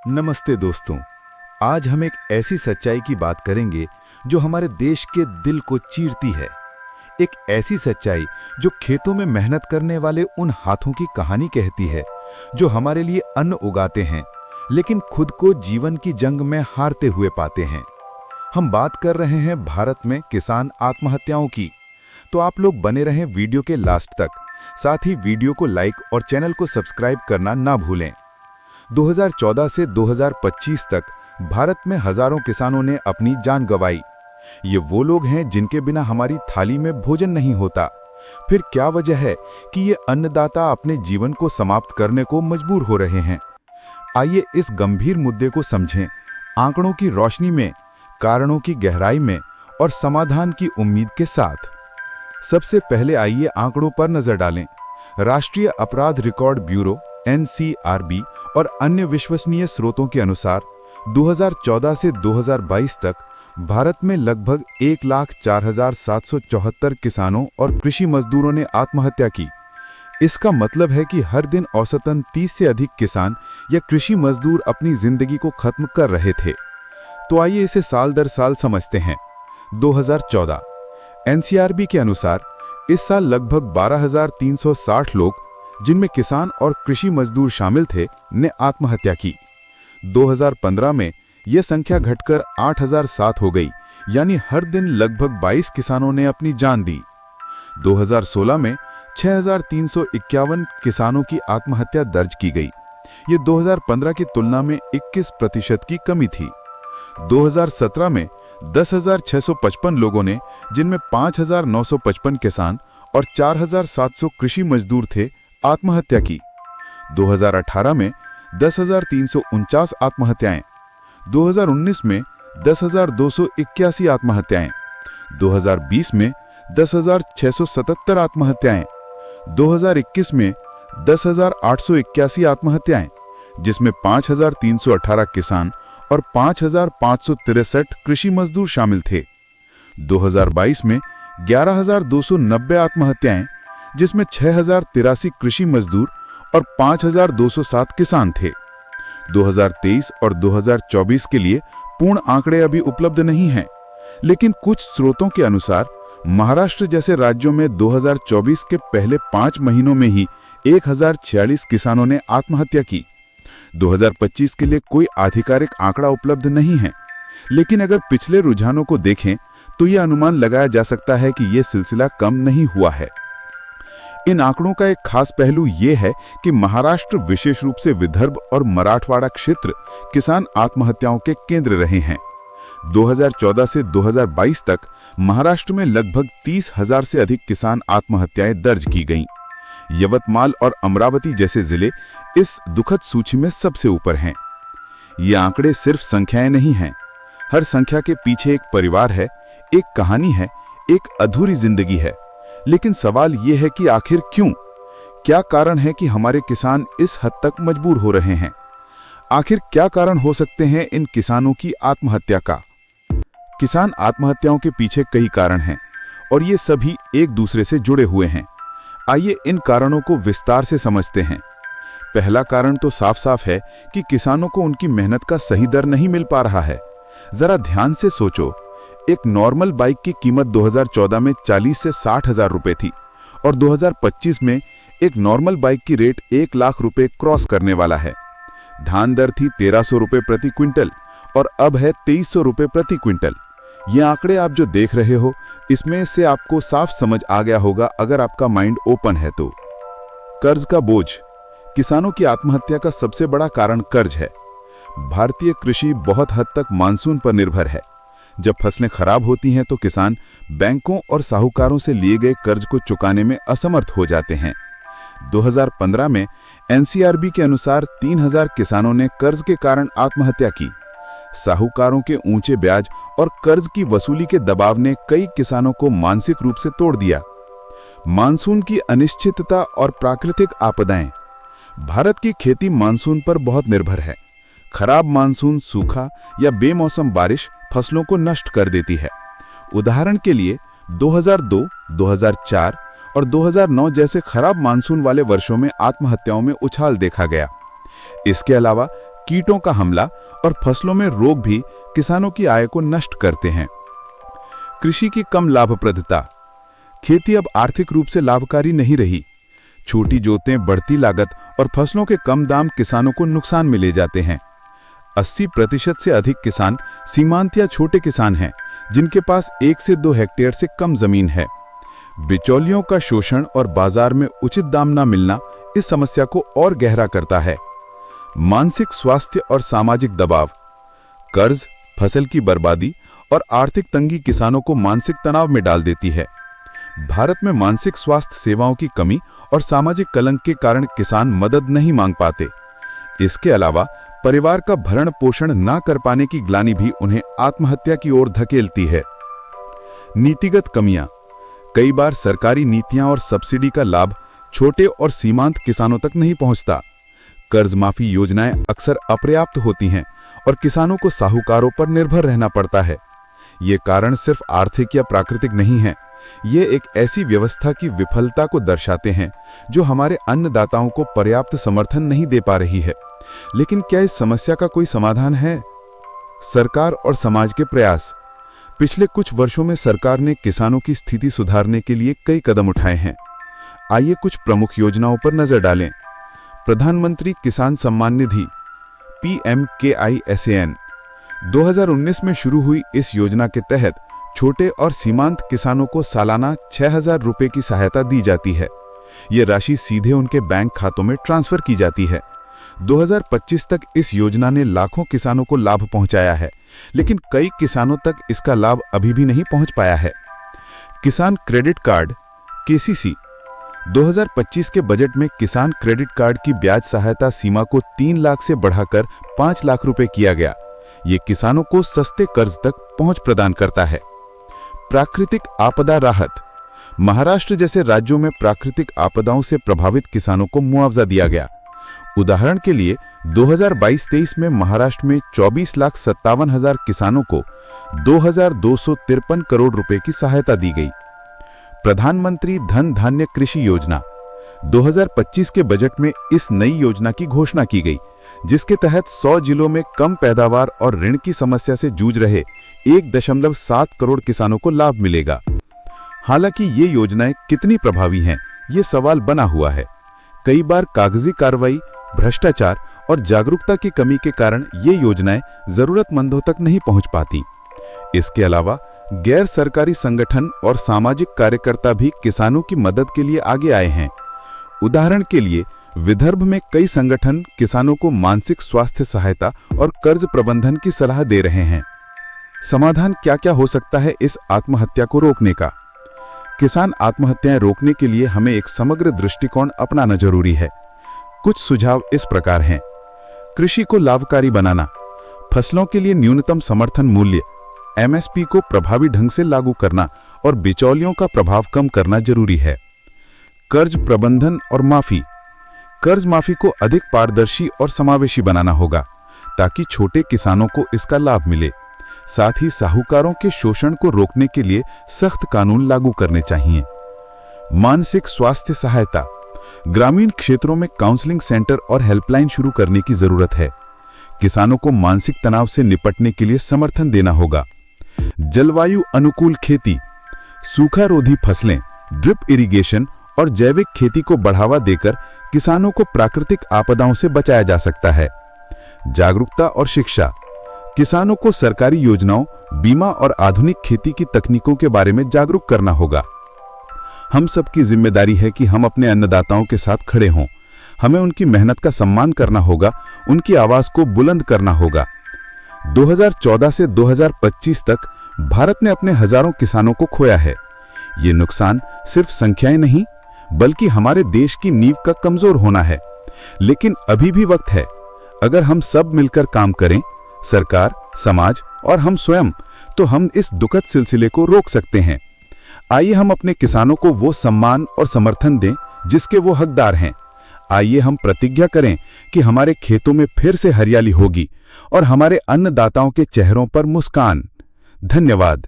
नमस्ते दोस्तों। आज हम एक ऐसी सच्चाई की बात करेंगे जो हमारे देश के दिल को चीरती है। एक ऐसी सच्चाई जो खेतों में मेहनत करने वाले उन हाथों की कहानी कहती है जो हमारे लिए अन्न उगाते हैं लेकिन खुद को जीवन की जंग में हारते हुए पाते हैं। हम बात कर रहे हैं भारत में किसान आत्महत्याओं की। तो आप लोग बने रहें वीडियो के लास्ट तक। साथ ही वीडियो को लाइक और चैनल को सब्सक्राइब करना ना भूलें। 2014 से 2025 तक भारत में हजारों किसानों ने अपनी जान गंवाई। ये वो लोग हैं जिनके बिना हमारी थाली में भोजन नहीं होता। फिर क्या वजह है कि ये अन्नदाता अपने जीवन को समाप्त करने को मजबूर हो रहे हैं? आइए इस गंभीर मुद्दे को समझें, आंकड़ों की रोशनी में, कारणों की गहराई में और समाधान की उम्मीद के साथ। सबसे पहले आइए आंकड़ों पर नजर डालें। राष्ट्रीय अपराध रिकॉर्ड ब्यूरो (NCRB) और अन्य विश्वसनीय स्रोतों के अनुसार 2014 से 2022 तक भारत में लगभग 1,04,774 किसानों और कृषि मजदूरों ने आत्महत्या की। इसका मतलब है कि हर दिन औसतन 30 से अधिक किसान या कृषि मजदूर अपनी जिंदगी को खत्म कर रहे थे। तो आइए इसे साल दर साल समझते हैं। 2014 NCRB के अनुसार इस साल लगभग 12,360 लोग, जिनमें किसान और कृषि मजदूर शामिल थे, ने आत्महत्या की। 2015 में यह संख्या घटकर 8,007 हो गई, यानी हर दिन लगभग 22 किसानों ने अपनी जान दी। 2016 में 6,351 किसानों की आत्महत्या दर्ज की गई। ये 2015 की तुलना में 21% की कमी थी। 2017 में 10,655 लोगों ने, जिनमें 5,955 किसान और 4,700 कृषि मजदूर थे, आत्महत्या की। 2018 में 10,349 आत्महत्याएं, 2019 में 10,281 आत्महत्याएं, 2020 में 10,677 आत्महत्याएं, 2021 में 10,881 आत्महत्याएं, जिसमें 5,318 किसान और 5,563 कृषि मजदूर शामिल थे। 2022 में 11,290 आत्महत्याएं, जिसमें 6,083 कृषि मजदूर और 5,207 किसान थे। 2023 और 2024 के लिए पूर्ण आंकड़े अभी उपलब्ध नहीं हैं, लेकिन कुछ स्रोतों के अनुसार महाराष्ट्र जैसे राज्यों में 2024 के पहले 5 महीनों में ही 1,046 किसानों ने आत्महत्या की। 2025 के लिए कोई आधिकारिक आंकड़ा उपलब्ध नहीं है, लेकिन अगर पिछले रुझानों को देखें तो यह अनुमान लगाया जा सकता है कि यह सिलसिला कम नहीं हुआ है। इन आंकड़ों का एक खास पहलू यह है कि महाराष्ट्र, विशेष रूप से विदर्भ और मराठवाड़ा क्षेत्र, किसान आत्महत्याओं के केंद्र रहे हैं। 2014 से 2022 तक महाराष्ट्र में लगभग 30,000 से अधिक किसान आत्महत्याएं दर्ज की गईं। यवतमाल और अमरावती जैसे जिले इस दुखद सूची में सबसे ऊपर हैं। ये आंकड़े सिर्फ संख्याएं नहीं हैं। हर संख्या के पीछे एक परिवार है, एक कहानी है, एक अधूरी जिंदगी है। लेकिन सवाल यह है कि आखिर क्यों? क्या कारण है कि हमारे किसान इस हद तक मजबूर हो रहे हैं? आखिर क्या कारण हो सकते हैं इन किसानों की आत्महत्या का? किसान आत्महत्याओं के पीछे कई कारण हैं और ये सभी एक दूसरे से जुड़े हुए हैं। आइए इन कारणों को विस्तार से समझते हैं। पहला कारण तो साफ साफ है कि किसानों को उनकी मेहनत का सही दर नहीं मिल पा रहा है। जरा ध्यान से सोचो, एक नॉर्मल बाइक की कीमत 2014 में 40 से 60 हजार रुपए थी और 2025 में एक नॉर्मल बाइक की रेट 1 लाख रुपए क्रॉस करने वाला है। धान दर थी 1,300 रुपए प्रति क्विंटल और अब है 2,300 रुपए प्रति क्विंटल। ये आंकड़े आप जो देख रहे हो, इसमें से आपको साफ समझ आ गया होगा अगर आपका माइंड ओपन है तो। कर्ज का बोझ। किसानों की आत्महत्या का सबसे बड़ा कारण कर्ज है। भारतीय कृषि बहुत हद तक मानसून पर निर्भर है। जब फसलें खराब होती हैं तो किसान बैंकों और साहूकारों से लिए गए कर्ज को चुकाने में असमर्थ हो जाते हैं। 2015 में NCRB के अनुसार 3,000 किसानों ने कर्ज के कारण आत्महत्या की। साहूकारों के ऊंचे ब्याज और कर्ज की वसूली के दबाव ने कई किसानों को मानसिक रूप से तोड़ दिया। मानसून की अनिश्चितता और प्राकृतिक आपदाएं। भारत की खेती मानसून पर बहुत निर्भर है। खराब मानसून, सूखा या बेमौसम बारिश फसलों को नष्ट कर देती है। उदाहरण के लिए 2002, 2004 और 2009 जैसे खराब मानसून वाले वर्षों में आत्महत्याओं में उछाल देखा गया। इसके अलावा कीटों का हमला और फसलों में रोग भी किसानों की आय को नष्ट करते हैं। कृषि की कम लाभप्रदता। खेती अब आर्थिक रूप से लाभकारी नहीं रही। छोटी जोतें, बढ़ती लागत और फसलों के कम दाम किसानों को नुकसान में ले जाते हैं। 80% से अधिक किसान सीमांत या छोटे किसान हैं, जिनके पास 1 से 2 हेक्टेयर से कम जमीन है। बिचौलियों का शोषण और बाजार में उचित दाम न मिलना इस समस्या को और गहरा करता है। मानसिक स्वास्थ्य और सामाजिक दबाव। कर्ज, फसल की बर्बादी और आर्थिक तंगी किसानों को मानसिक तनाव में डाल देती है। भारत में मानसिक स्वास्थ्य सेवाओं की कमी और सामाजिक कलंक के कारण किसान मदद नहीं मांग पाते। इसके अलावा परिवार का भरण पोषण न कर पाने की ग्लानि भी उन्हें आत्महत्या की ओर धकेलती है। नीतिगत कमियां। कई बार सरकारी नीतियां और सब्सिडी का लाभ छोटे और सीमांत किसानों तक नहीं पहुंचता। कर्ज माफी योजनाएं अक्सर अपर्याप्त होती हैं और किसानों को साहूकारों पर निर्भर रहना पड़ता है। ये कारण सिर्फ आर्थिक या प्राकृतिक नहीं है, ये एक ऐसी व्यवस्था की विफलता को दर्शाते हैं जो हमारे अन्नदाताओं को पर्याप्त समर्थन नहीं दे पा रही है। लेकिन क्या इस समस्या का कोई समाधान है? सरकार और समाज के प्रयास। पिछले कुछ वर्षों में सरकार ने किसानों की स्थिति सुधारने के लिए कई कदम उठाए हैं। आइए कुछ प्रमुख योजनाओं पर नजर डालें। प्रधानमंत्री किसान सम्मान निधि PMKISAN 2019 में शुरू हुई इस योजना के तहत छोटे और सीमांत किसानों को सालाना 6,000 रुपए की सहायता दी जाती है। ये राशि सीधे उनके बैंक खातों में ट्रांसफर की जाती है। 2025 तक इस योजना ने लाखों किसानों को लाभ पहुंचाया है, लेकिन कई किसानों तक इसका लाभ अभी भी नहीं पहुंच पाया है। किसान क्रेडिट कार्ड KCC 2025 के बजट में किसान क्रेडिट कार्ड की ब्याज सहायता सीमा को 3 लाख से बढ़ाकर 5 लाख रुपए किया गया। ये किसानों को सस्ते कर्ज तक पहुंच प्रदान करता है। प्राकृतिक आपदा राहत। महाराष्ट्र जैसे राज्यों में प्राकृतिक आपदाओं से प्रभावित किसानों को मुआवजा दिया गया। उदाहरण के लिए 2022-23 में महाराष्ट्र में 24,57,000 किसानों को 2,253 करोड़ रुपए की सहायता दी गई। प्रधानमंत्री धन धान्य कृषि योजना 2025 के बजट में इस नई योजना की घोषणा की गई, जिसके तहत 100 जिलों में कम पैदावार और ऋण की समस्या से जूझ रहे 1.7 करोड़ किसानों को लाभ मिलेगा। हालांकि ये योजनाएं कितनी प्रभावी हैं, ये सवाल बना हुआ है। कई बार कागजी कार्रवाई, भ्रष्टाचार और जागरूकता की कमी के कारण ये योजनाएं जरूरतमंदों तक नहीं पहुंच पाती। इसके अलावा गैर सरकारी संगठन और सामाजिक कार्यकर्ता भी किसानों की मदद के लिए आगे आए हैं। उदाहरण के लिए विदर्भ में कई संगठन किसानों को मानसिक स्वास्थ्य सहायता और कर्ज प्रबंधन की सलाह दे रहे हैं। समाधान क्या क्या हो सकता है इस आत्महत्या को रोकने का? किसान आत्महत्याएं रोकने के लिए हमें एक समग्र दृष्टिकोण अपनाना जरूरी है। कुछ सुझाव इस प्रकार हैं। कृषि को लाभकारी बनाना। फसलों के लिए न्यूनतम समर्थन मूल्य MSP को प्रभावी ढंग से लागू करना और बिचौलियों का प्रभाव कम करना जरूरी है। कर्ज प्रबंधन और माफी। कर्ज माफी को अधिक पारदर्शी और समावेशी बनाना होगा ताकि छोटे किसानों को इसका लाभ मिले। साथ ही साहूकारों के शोषण को रोकने के लिए सख्त कानून लागू करने चाहिए। मानसिक स्वास्थ्य सहायता। ग्रामीण क्षेत्रों में काउंसलिंग सेंटर और हेल्पलाइन शुरू करने की जरूरत है। किसानों को मानसिक तनाव से निपटने के लिए समर्थन देना होगा। जलवायु अनुकूल खेती। सूखा रोधी फसलें, ड्रिप इरिगेशन और जैविक खेती को बढ़ावा देकर किसानों को प्राकृतिक आपदाओं से बचाया जा सकता है। जागरूकता और शिक्षा। किसानों को सरकारी योजनाओं, बीमा और आधुनिक खेती की तकनीकों के बारे में जागरूक करना होगा। हम सबकी जिम्मेदारी है कि हम अपने अन्नदाताओं के साथ खड़े हों। हमें उनकी मेहनत का सम्मान करना होगा, उनकी आवाज को बुलंद करना होगा। 2014 से 2025 तक भारत ने अपने हजारों किसानों को खोया है। ये नुकसान सिर्फ संख्याएं नहीं, बल्कि हमारे देश की नींव का कमजोर होना है। लेकिन अभी भी वक्त है। अगर हम सब मिलकर काम करें, सरकार, समाज और हम स्वयं, तो हम इस दुखद सिलसिले को रोक सकते हैं। आइए हम अपने किसानों को वो सम्मान और समर्थन दें जिसके वो हकदार हैं। आइए हम प्रतिज्ञा करें कि हमारे खेतों में फिर से हरियाली होगी और हमारे अन्नदाताओं के चेहरों पर मुस्कान। धन्यवाद।